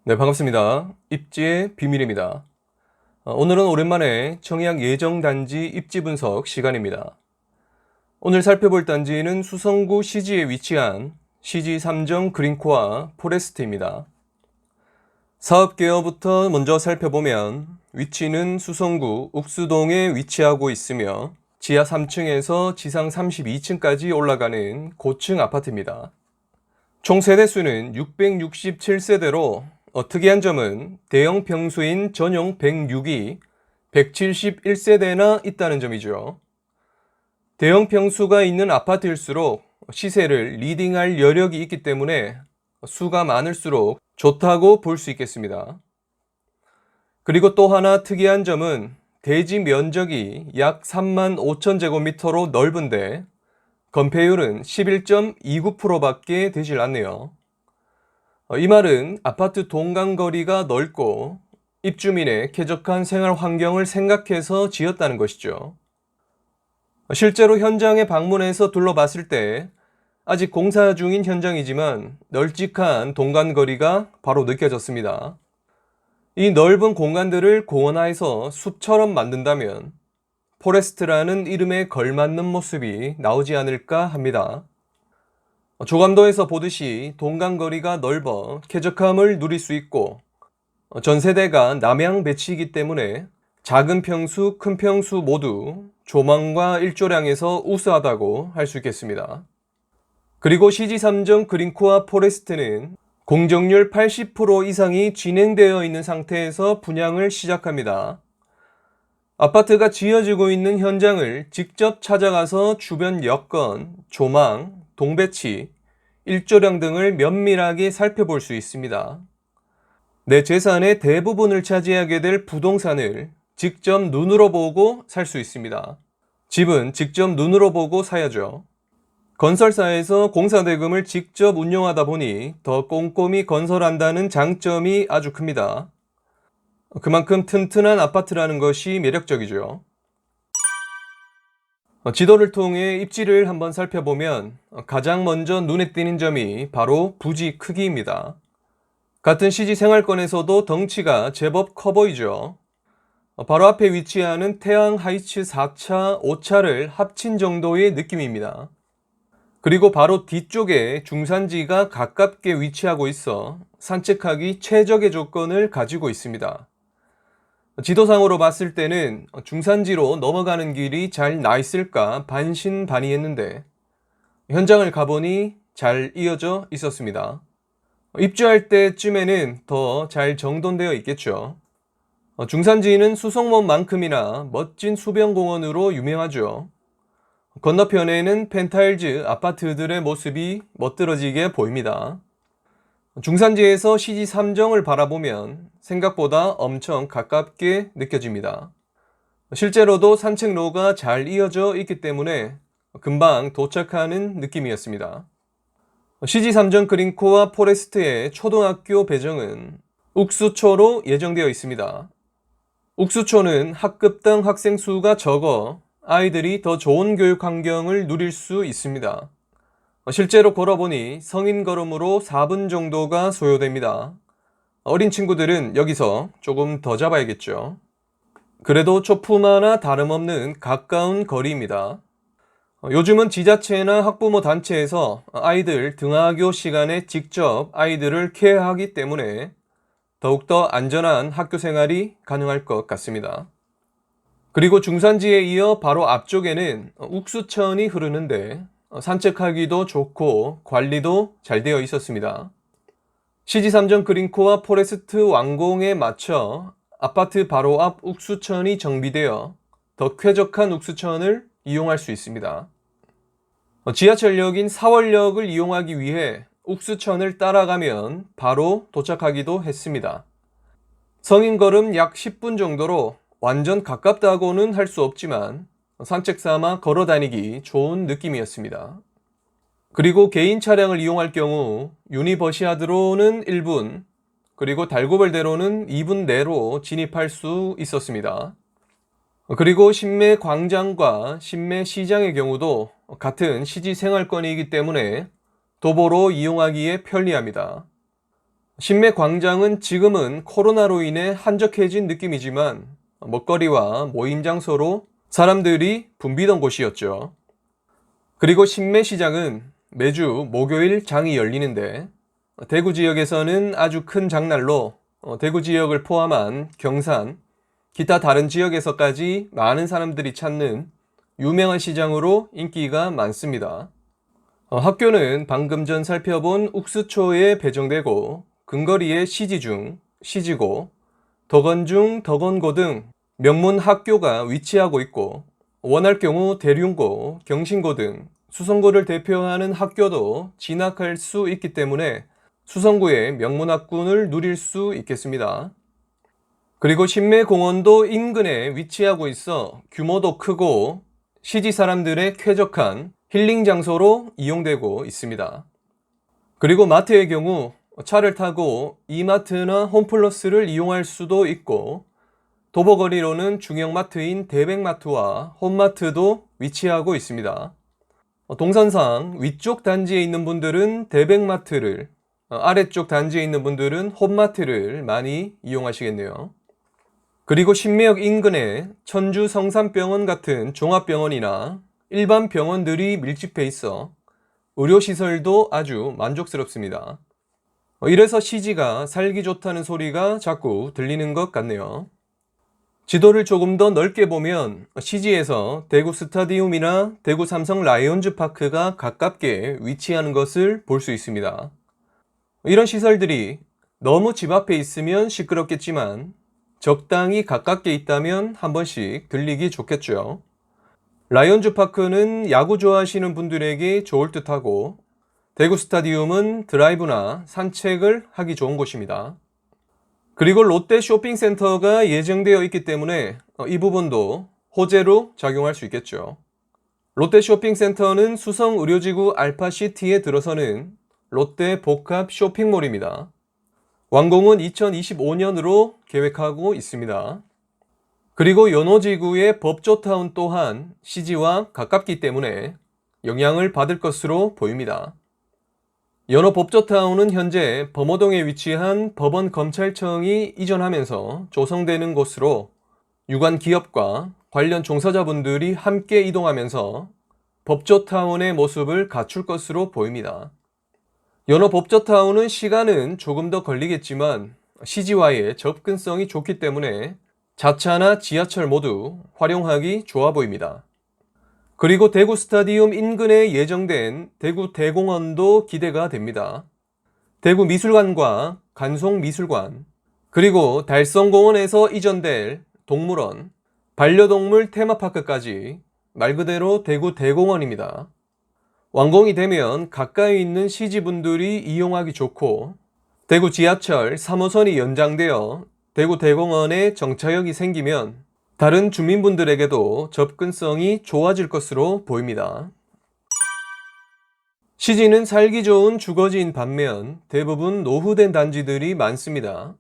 네, 반갑습니다. 입지의 비밀입니다. 오늘은 오랜만에 청약 예정단지 입지 분석 시간입니다. 오늘 살펴볼 단지는 수성구 시지에 위치한 시지 3정 그린코아 포레스트입니다. 사업 개요부터 먼저 살펴보면 위치는 수성구 욱수동에 위치하고 있으며 지하 3층에서 지상 32층까지 올라가는 고층 아파트입니다. 총 세대수는 667세대로 특이한 점은 대형 평수인 전용 106이 171세대나 있다는 점이죠. 대형 평수가 있는 아파트일수록 시세를 리딩할 여력이 있기 때문에 수가 많을수록 좋다고 볼 수 있겠습니다. 그리고 또 하나 특이한 점은 대지 면적이 약 3만 5천 제곱미터로 넓은데 건폐율은 11.29%밖에 되질 않네요. 이 말은 아파트 동간거리가 넓고 입주민의 쾌적한 생활 환경을 생각해서 지었다는 것이죠. 실제로 현장에 방문해서 둘러봤을 때 아직 공사 중인 현장이지만 널찍한 동간거리가 바로 느껴졌습니다. 이 넓은 공간들을 공원화해서 숲처럼 만든다면 포레스트라는 이름에 걸맞는 모습이 나오지 않을까 합니다. 조감도에서 보듯이 동간거리가 넓어 쾌적함을 누릴 수 있고 전세대가 남향 배치이기 때문에 작은 평수, 큰 평수 모두 조망과 일조량에서 우수하다고 할 수 있겠습니다. 그리고 시지 3정 그린코아 포레스트는 공정률 80% 이상이 진행되어 있는 상태에서 분양을 시작합니다. 아파트가 지어지고 있는 현장을 직접 찾아가서 주변 여건, 조망, 동배치, 일조량 등을 면밀하게 살펴볼 수 있습니다. 내 재산의 대부분을 차지하게 될 부동산을 직접 눈으로 보고 살 수 있습니다. 집은 직접 눈으로 보고 사야죠. 건설사에서 공사대금을 직접 운용하다 보니 더 꼼꼼히 건설한다는 장점이 아주 큽니다. 그만큼 튼튼한 아파트라는 것이 매력적이죠. 지도를 통해 입지를 한번 살펴보면 가장 먼저 눈에 띄는 점이 바로 부지 크기입니다. 같은 시지 생활권에서도 덩치가 제법 커 보이죠. 바로 앞에 위치하는 태양 하이츠 4차, 5차를 합친 정도의 느낌입니다. 그리고 바로 뒤쪽에 중산지가 가깝게 위치하고 있어 산책하기 최적의 조건을 가지고 있습니다. 지도상으로 봤을 때는 중산지로 넘어가는 길이 잘 나 있을까 반신반의했는데 현장을 가보니 잘 이어져 있었습니다. 입주할 때쯤에는 더 잘 정돈되어 있겠죠. 중산지는 수성원만큼이나 멋진 수변공원으로 유명하죠. 건너편에는 펜타일즈 아파트들의 모습이 멋들어지게 보입니다. 중산지에서 시지 3정을 바라보면 생각보다 엄청 가깝게 느껴집니다. 실제로도 산책로가 잘 이어져 있기 때문에 금방 도착하는 느낌이었습니다. 시지 3정 그린코아 포레스트의 초등학교 배정은 욱수초로 예정되어 있습니다. 욱수초는 학급당 학생 수가 적어 아이들이 더 좋은 교육 환경을 누릴 수 있습니다. 실제로 걸어보니 성인 걸음으로 4분 정도가 소요됩니다. 어린 친구들은 여기서 조금 더 잡아야겠죠. 그래도 초품화나 다름없는 가까운 거리입니다. 요즘은 지자체나 학부모 단체에서 아이들 등하교 시간에 직접 아이들을 케어하기 때문에 더욱더 안전한 학교 생활이 가능할 것 같습니다. 그리고 중산지에 이어 바로 앞쪽에는 욱수천이 흐르는데 산책하기도 좋고 관리도 잘 되어 있었습니다. 시지 3정 그린코아 포레스트 완공에 맞춰 아파트 바로 앞 욱수천이 정비되어 더 쾌적한 욱수천을 이용할 수 있습니다. 지하철역인 사월역을 이용하기 위해 욱수천을 따라가면 바로 도착하기도 했습니다. 성인 걸음 약 10분 정도로 완전 가깝다고는 할 수 없지만 산책 삼아 걸어 다니기 좋은 느낌이었습니다. 그리고 개인 차량을 이용할 경우 유니버시아드로는 1분, 그리고 달고벨대로는 2분 내로 진입할 수 있었습니다. 그리고 신매 광장과 신매 시장의 경우도 같은 시지 생활권이기 때문에 도보로 이용하기에 편리합니다. 신매광장은 지금은 코로나로 인해 한적해진 느낌이지만 먹거리와 모임 장소로 사람들이 붐비던 곳이었죠. 그리고 신매시장은 매주 목요일 장이 열리는데 대구 지역에서는 아주 큰 장날로 대구 지역을 포함한 경산, 기타 다른 지역에서까지 많은 사람들이 찾는 유명한 시장으로 인기가 많습니다. 학교는 방금 전 살펴본 욱수초에 배정되고 근거리에 시지중, 시지고, 덕원중, 덕원고 등 명문 학교가 위치하고 있고 원할 경우 대륜고, 경신고 등 수성구를 대표하는 학교도 진학할 수 있기 때문에 수성구의 명문학군을 누릴 수 있겠습니다. 그리고 신매공원도 인근에 위치하고 있어 규모도 크고 시지 사람들의 쾌적한 힐링 장소로 이용되고 있습니다. 그리고 마트의 경우 차를 타고 이마트나 홈플러스를 이용할 수도 있고 도보거리로는 중형마트인 대백마트와 홈마트도 위치하고 있습니다. 동선상 위쪽 단지에 있는 분들은 대백마트를, 아래쪽 단지에 있는 분들은 홈마트를 많이 이용하시겠네요. 그리고 신매역 인근에 천주 성산병원 같은 종합병원이나 일반 병원들이 밀집해 있어 의료시설도 아주 만족스럽습니다. 이래서 시지가 살기 좋다는 소리가 자꾸 들리는 것 같네요. 지도를 조금 더 넓게 보면 시지에서 대구 스타디움이나 대구 삼성 라이온즈 파크가 가깝게 위치하는 것을 볼 수 있습니다. 이런 시설들이 너무 집 앞에 있으면 시끄럽겠지만 적당히 가깝게 있다면 한 번씩 들리기 좋겠죠. 라이온즈 파크는 야구 좋아하시는 분들에게 좋을 듯하고 대구 스타디움은 드라이브나 산책을 하기 좋은 곳입니다. 그리고 롯데 쇼핑센터가 예정되어 있기 때문에 이 부분도 호재로 작용할 수 있겠죠. 롯데 쇼핑센터는 수성 의료지구 알파시티에 들어서는 롯데 복합 쇼핑몰입니다. 완공은 2025년으로 계획하고 있습니다. 그리고 연호지구의 법조타운 또한 시지와 가깝기 때문에 영향을 받을 것으로 보입니다. 연호법조타운은 현재 범어동에 위치한 법원검찰청이 이전하면서 조성되는 곳으로 유관 기업과 관련 종사자분들이 함께 이동하면서 법조타운의 모습을 갖출 것으로 보입니다. 연호법조타운은 시간은 조금 더 걸리겠지만 시지와의 접근성이 좋기 때문에 자차나 지하철 모두 활용하기 좋아 보입니다. 그리고 대구 스타디움 인근에 예정된 대구 대공원도 기대가 됩니다. 대구 미술관과 간송미술관, 그리고 달성공원에서 이전될 동물원, 반려동물 테마파크까지 말 그대로 대구 대공원입니다. 완공이 되면 가까이 있는 시지분들이 이용하기 좋고 대구 지하철 3호선이 연장되어 대구 대공원에 정차역이 생기면 다른 주민분들에게도 접근성이 좋아질 것으로 보입니다. 시지는 살기 좋은 주거지인 반면 대부분 노후된 단지들이 많습니다.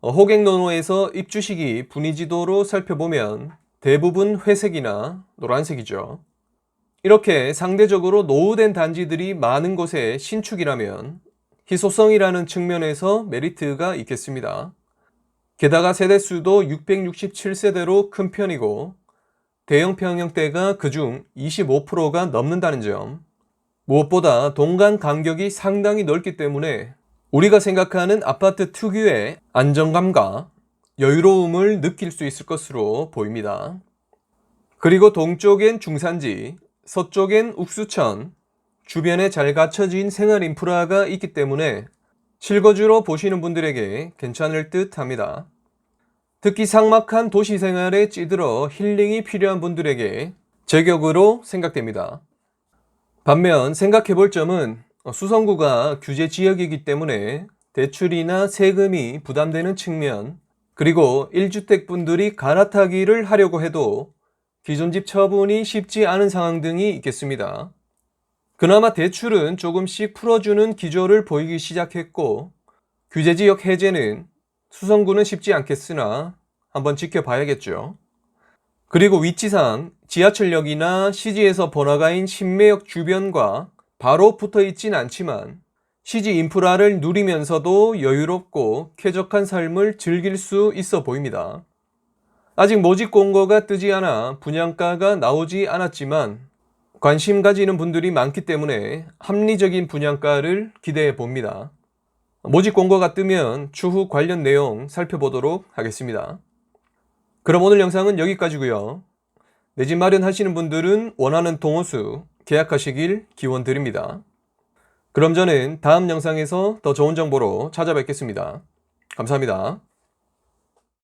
호갱노노에서 입주시기 분위지도로 살펴보면 대부분 회색이나 노란색이죠. 이렇게 상대적으로 노후된 단지들이 많은 곳의 신축이라면 희소성이라는 측면에서 메리트가 있겠습니다. 게다가 세대수도 667세대로 큰 편이고 대형 평형대가 그중 25%가 넘는다는 점, 무엇보다 동간 간격이 상당히 넓기 때문에 우리가 생각하는 아파트 특유의 안정감과 여유로움을 느낄 수 있을 것으로 보입니다. 그리고 동쪽엔 중산지, 서쪽엔 욱수천, 주변에 잘 갖춰진 생활 인프라가 있기 때문에 실거주로 보시는 분들에게 괜찮을 듯 합니다. 특히 삭막한 도시 생활에 찌들어 힐링이 필요한 분들에게 제격으로 생각됩니다. 반면 생각해 볼 점은 수성구가 규제 지역이기 때문에 대출이나 세금이 부담되는 측면, 그리고 1주택 분들이 갈아타기를 하려고 해도 기존 집 처분이 쉽지 않은 상황 등이 있겠습니다. 그나마 대출은 조금씩 풀어주는 기조를 보이기 시작했고 규제지역 해제는 수성구는 쉽지 않겠으나 한번 지켜봐야겠죠. 그리고 위치상 지하철역이나 시지에서 번화가인 신매역 주변과 바로 붙어 있진 않지만 시지 인프라를 누리면서도 여유롭고 쾌적한 삶을 즐길 수 있어 보입니다. 아직 모집 공고가 뜨지 않아 분양가가 나오지 않았지만 관심 가지는 분들이 많기 때문에 합리적인 분양가를 기대해 봅니다. 모집 공고가 뜨면 추후 관련 내용 살펴보도록 하겠습니다. 그럼 오늘 영상은 여기까지고요. 내 집 마련하시는 분들은 원하는 동호수 계약하시길 기원드립니다. 그럼 저는 다음 영상에서 더 좋은 정보로 찾아뵙겠습니다. 감사합니다.